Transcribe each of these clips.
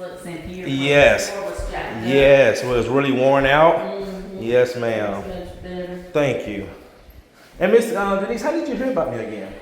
looks in here. Yes. Yes, well, it's really worn out. Yes, ma'am. Much better. Thank you. And Miss Denise, how did you hear about me again?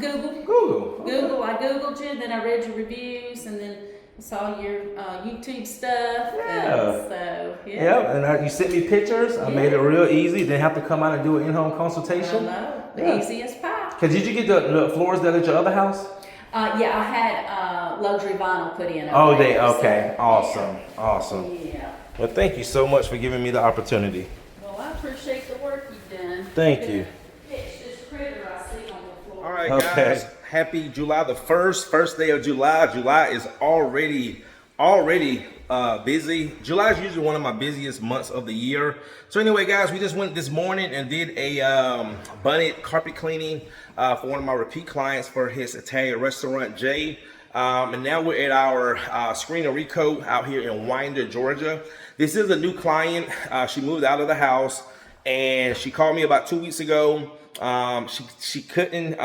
Google. Google. Okay. Google. I Googled you, then I read your reviews, and then saw your YouTube stuff. Yeah. So, yeah. Yeah, and you sent me pictures. I made it real easy. Didn't have to come out and do an in-home consultation. Easy as pie. Cause did you get the floors that at your other house? Yeah, I had luxury vinyl put in. Oh, over they there, okay. So, Awesome. Awesome. Yeah. Well, thank you so much for giving me the opportunity. Well, I appreciate the work you've done. Thank you. Fix this critter I see on the floor. All right, guys. Happy July the 1st, first day of July. July is already busy. July is usually one of my busiest months of the year. So anyway, guys, we just went this morning and did a bonnet carpet cleaning for one of my repeat clients for his Italian restaurant, Jay. And now we're at our screen and recoat out here in Winder, Georgia. This is a new client. She moved out of the house and she called me about 2 weeks ago. She couldn't,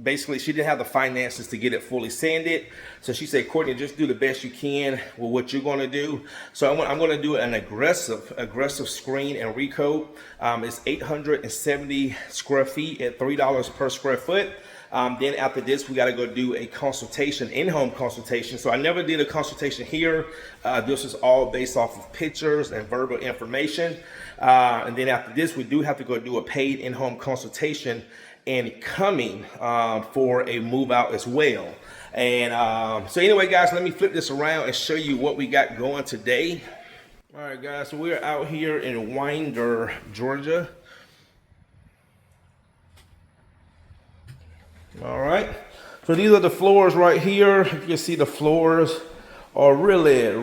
basically she didn't have the finances to get it fully sanded. So she said, Courtney, just do the best you can with what you're going to do. So I'm going to do an aggressive screen and recoat. It's 870 square feet at $3 per square foot. Then after this, we got to go do a consultation, in-home consultation. So I never did a consultation here. This is all based off of pictures and verbal information. And then after this, we do have to go do a paid in-home consultation and coming for a move out as well. And so anyway, guys, let me flip this around and show you what we got going today. All right, guys, so we're out here in Winder, Georgia. All right, so these are the floors right here. You can see the floors are really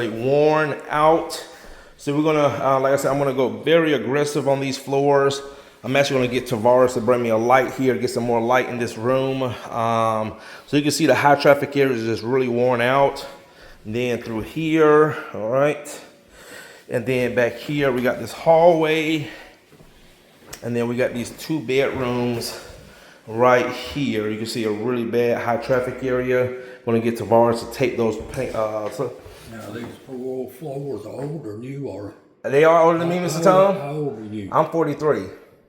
worn out. So we're gonna, like I said, I'm gonna go very aggressive on these floors. I'm actually gonna get Tavares to bring me a light here to get some more light in this room. So you can see the high traffic area is just really worn out. And then through here, all right. And then back here, we got this hallway. And then we got these 2 bedrooms right here. You can see a really bad high traffic area. Gonna get Tavares to take those paint. Now these poor floors are old or new or? They are older than me, Mr. Tom? How old are you? I'm 43.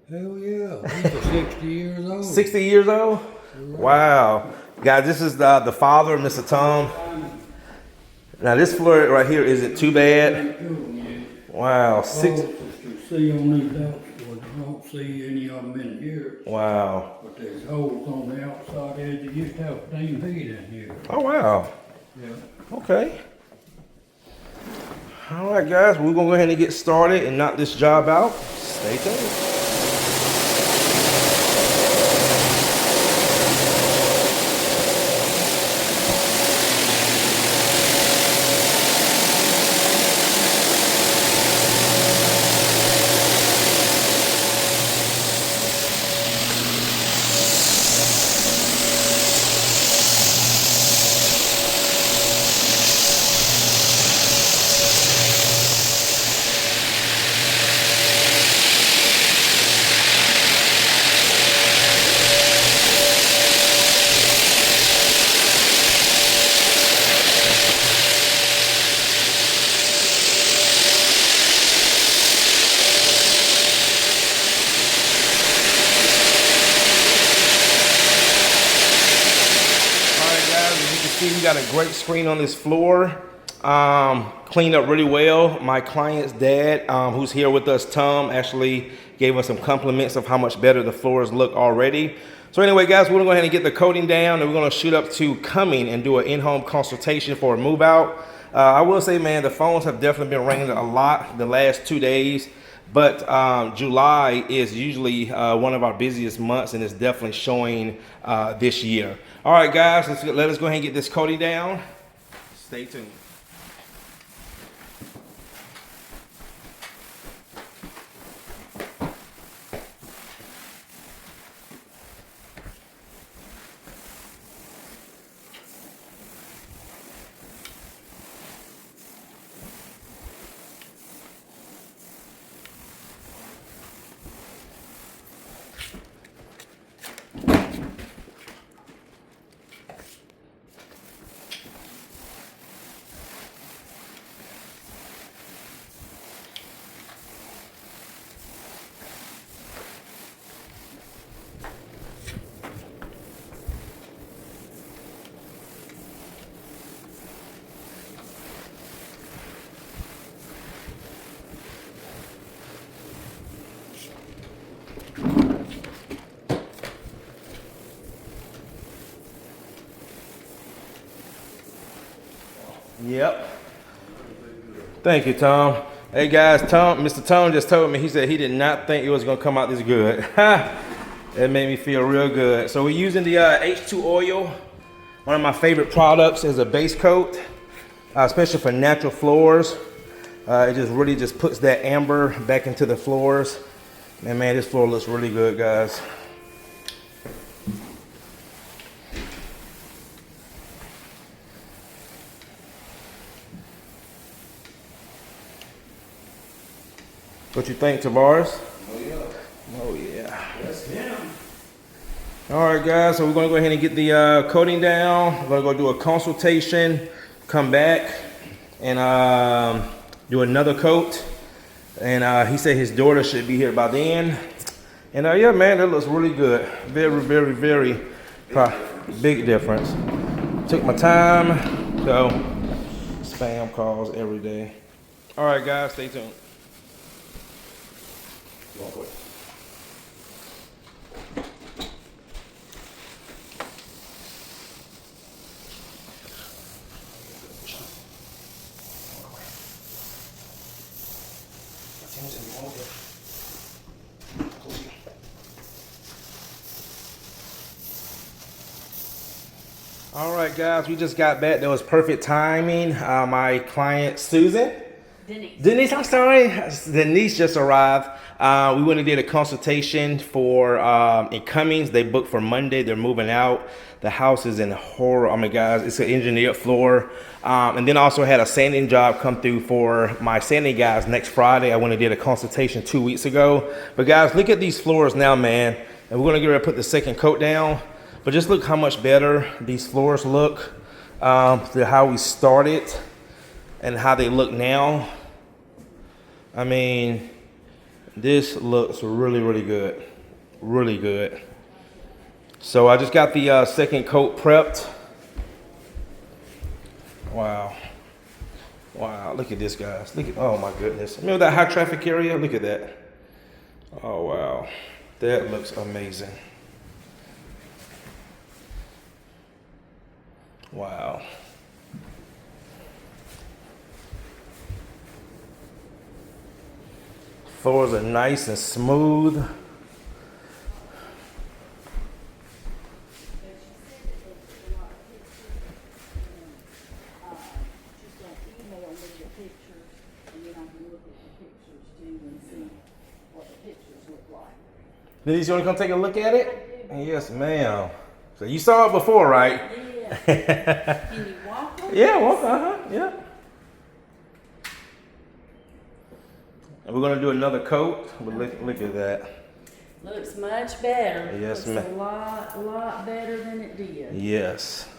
Hell yeah, these are 60 years old. 60 years old? Wow. Guys, this is the father, Mr. Tom. Now this floor right here isn't too bad. Wow. You see on these outside, you don't see any of them in here. Wow. But there's holes on the outside edge. You used to have steam heat in here. Oh, wow. Yeah. Okay. All right, guys, we're gonna go ahead and get started and knock this job out. Stay tuned. We got a great screen on this floor, cleaned up really well. My client's dad, who's here with us, Tom, actually gave us some compliments of how much better the floors look already. So anyway, guys, we're gonna go ahead and get the coating down and we're gonna shoot up to Cumming and do an in-home consultation for a move out. I will say, man, the phones have definitely been ringing a lot the last 2 days, but July is usually one of our busiest months and it's definitely showing this year. All right, guys, let us go ahead and get this coating down. Stay tuned. Yep. Thank you, Tom. Hey guys, Mr. Tom just told me, he said he did not think it was gonna come out this good. That made me feel real good. So we're using the H2 oil, one of my favorite products as a base coat, especially for natural floors. It just really just puts that amber back into the floors. And man, this floor looks really good, guys. What you think, Tavares? Oh yeah. Oh yeah. That's him. All right, guys. So we're gonna go ahead and get the coating down. We're gonna go do a consultation, come back, and do another coat. And he said his daughter should be here by then. And yeah, man, that looks really good. Very, very, very big difference. Took my time. So spam calls every day. All right, guys, stay tuned. All right, guys, we just got back. That was perfect timing. My client, Susan. Denise, I'm sorry. Denise just arrived. We went and did a consultation for in Cummings. They booked for Monday. They're moving out. The house is in horror. Oh my guys, it's an engineered floor. And then also had a sanding job come through for my sanding guys next Friday. I went and did a consultation 2 weeks ago. But guys, look at these floors now, man. And we're gonna get ready to put the second coat down. But just look how much better these floors look to how we started and how they look now. I mean, this looks really, really good. Really good. So I just got the second coat prepped. Wow. Wow, look at this, guys. Look at, oh my goodness. Remember that high traffic area? Look at that. Oh, wow. That looks amazing. Wow. Floors are nice and smooth. Denise, you want to come take a look at it? Yes, ma'am. So you saw it before, right? Yeah. Can you walk on Yeah, walk, yeah. And we're gonna do another coat, but look at that. Looks much better. Yes, Looks ma'am. a lot better than it did. Yes.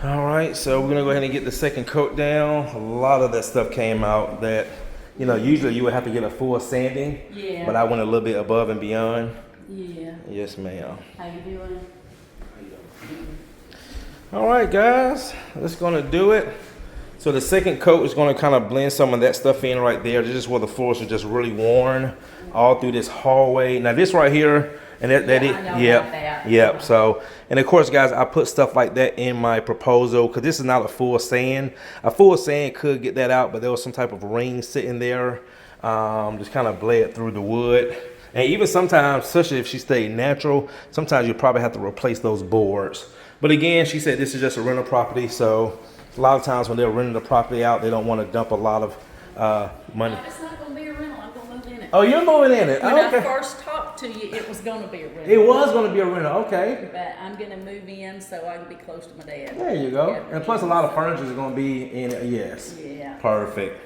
All right, so we're gonna go ahead and get the second coat down. A lot of that stuff came out that, you know, usually you would have to get a full sanding. Yeah. But I went a little bit above and beyond. Yeah. Yes, ma'am. How you doing? All right, guys, that's gonna do it. So the second coat is gonna kind of blend some of that stuff in right there. This is where the floors are just really worn all through this hallway. Now this right here, and I know about that. Yep. So, and of course, guys, I put stuff like that in my proposal because this is not a full sand. A full sand could get that out, but there was some type of ring sitting there, just kind of bled through the wood. And even sometimes, especially if she stayed natural, sometimes you probably have to replace those boards. But again, she said this is just a rental property, so a lot of times when they're renting the property out, they don't want to dump a lot of money. No, it's not going to be a rental. I'm going to move in it. Oh, you're moving in it? When Oh, okay. I first talked to you, it was going to be a rental. It was going to be a rental, okay. But I'm going to move in so I can be close to my dad. There you go. Yeah. And plus a lot of furniture is going to be in it, yes. Yeah. Perfect.